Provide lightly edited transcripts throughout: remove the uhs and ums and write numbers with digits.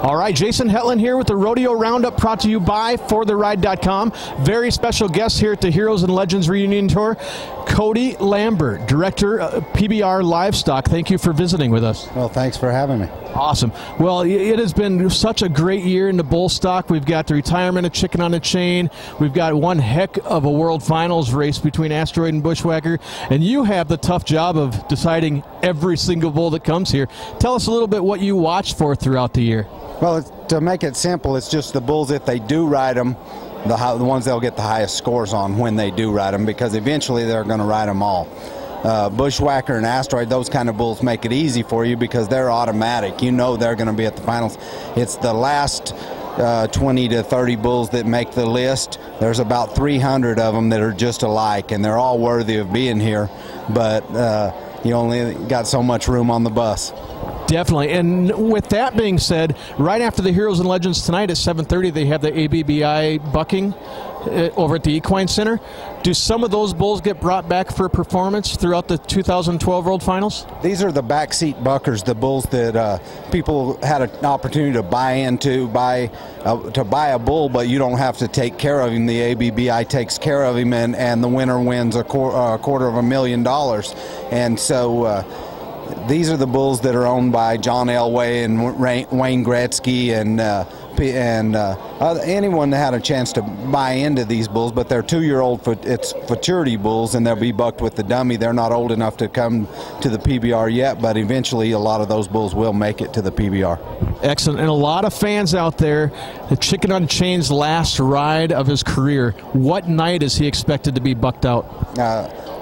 All right, Jason Hetland here with the Rodeo Roundup, brought to you by ForTheRide.com. Very special guest here at the Heroes and Legends Reunion Tour, Cody Lambet, Director of PBR Livestock. Thank you for visiting with us. Well, thanks for having me. Awesome. Well, it has been such a great year in the bull stock. We've got the retirement of Chicken on a Chain. We've got one heck of a World Finals race between Asteroid and Bushwhacker. And you have the tough job of deciding every single bull that comes here. Tell us a little bit what you watch for throughout the year. Well, to make it simple, it's just the bulls, if they do ride them, the ones they'll get the highest scores on when they do ride them, because eventually they're going to ride them all. Bushwhacker and Asteroid, those kind of bulls make it easy for you because they're automatic. You know they're going to be at the finals. It's the last 20 to 30 bulls that make the list. There's about 300 of them that are just alike, and they're all worthy of being here, but you only got so much room on the bus. Definitely. And with that being said, right after the Heroes and Legends tonight at 7:30, they have the ABBI bucking over at the Equine Center. Do some of those bulls get brought back for performance throughout the 2012 World Finals? These are the backseat buckers, the bulls that people had an opportunity to buy into, to buy a bull, but you don't have to take care of him. The ABBI takes care of him, and the winner wins a $250,000. And so these are the bulls that are owned by John Elway and Wayne Gretzky and anyone that had a chance to buy into these bulls, but they're 2-year-old, it's futurity bulls, and they'll be bucked with the dummy. They're not old enough to come to the PBR yet, but eventually a lot of those bulls will make it to the PBR. Excellent. And a lot of fans out there, the Chicken on Chain's last ride of his career, what night is he expected to be bucked out?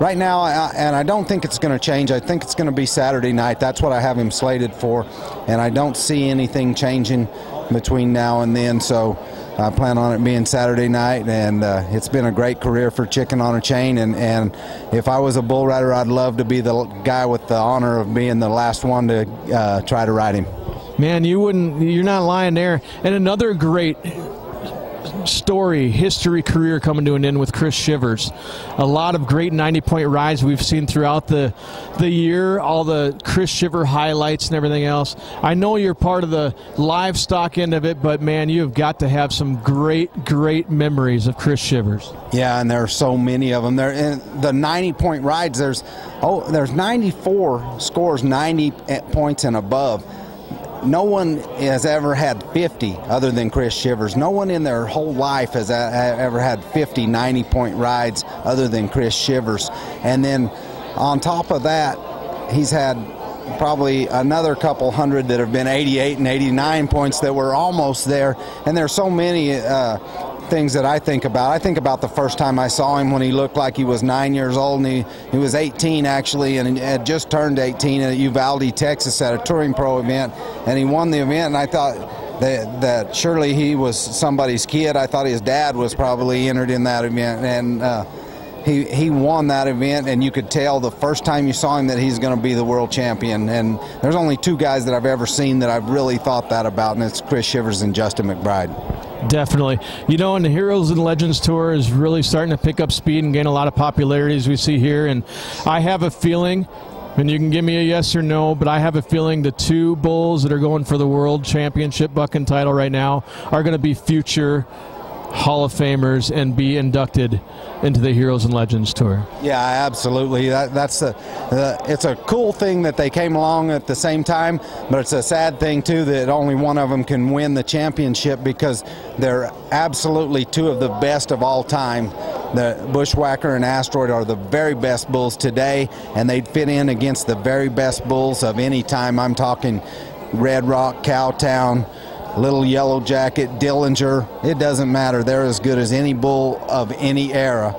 Right now, and I don't think it's going to change. I think it's going to be Saturday night. That's what I have him slated for, and I don't see anything changing between now and then, so I plan on it being Saturday night. And it's been a great career for Chicken on a Chain, and if I was a bull rider, I'd love to be the guy with the honor of being the last one to try to ride him. Man, you're not lying there. And another great history career coming to an end with Chris Shivers. A lot of great 90-point rides we've seen throughout the year, all the Chris Shiver highlights and everything else. I know you're part of the livestock end of it, but man, you've got to have some great memories of Chris Shivers. Yeah, and there are so many of them. There in the 90-point rides, there's 94 scores, 90 points and above. No one has ever had 50 other than Chris Shivers. No one in their whole life has ever had 50 90-point rides other than Chris Shivers. And then on top of that, he's had probably another couple hundred that have been 88 and 89 points that were almost there. And there's so many things that I think about. I think about the first time I saw him when he looked like he was 9 years old, and he was 18 actually, and he had just turned 18 at Uvalde, Texas at a Touring Pro event, and he won the event. And I thought that surely he was somebody's kid. I thought his dad was probably entered in that event, and he won that event, and you could tell the first time you saw him that he's going to be the world champion. And there's only 2 guys that I've ever seen that I've really thought that about, and it's Chris Shivers and Justin McBride. Definitely. You know, and the Heroes and Legends Tour is really starting to pick up speed and gain a lot of popularity, as we see here. And I have a feeling, and you can give me a yes or no, but I have a feeling the 2 bulls that are going for the World Championship bucking title right now are going to be future Hall of Famers and be inducted into the Heroes and Legends Tour. Yeah, absolutely. It's a cool thing that they came along at the same time, but it's a sad thing too that only one of them can win the championship, because they're absolutely 2 of the best of all time. The Bushwhacker and Asteroid are the very best bulls today, and they'd fit in against the very best bulls of any time. I'm talking Red Rock, Cowtown, Little Yellow Jacket, Dillinger. It doesn't matter. They're as good as any bull of any era,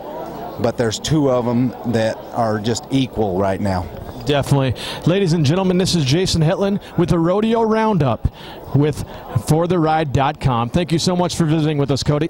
but there's 2 of them that are just equal right now. Definitely. Ladies and gentlemen, this is Jason Hetland with the Rodeo Roundup with ForTheRide.com. Thank you so much for visiting with us, Cody.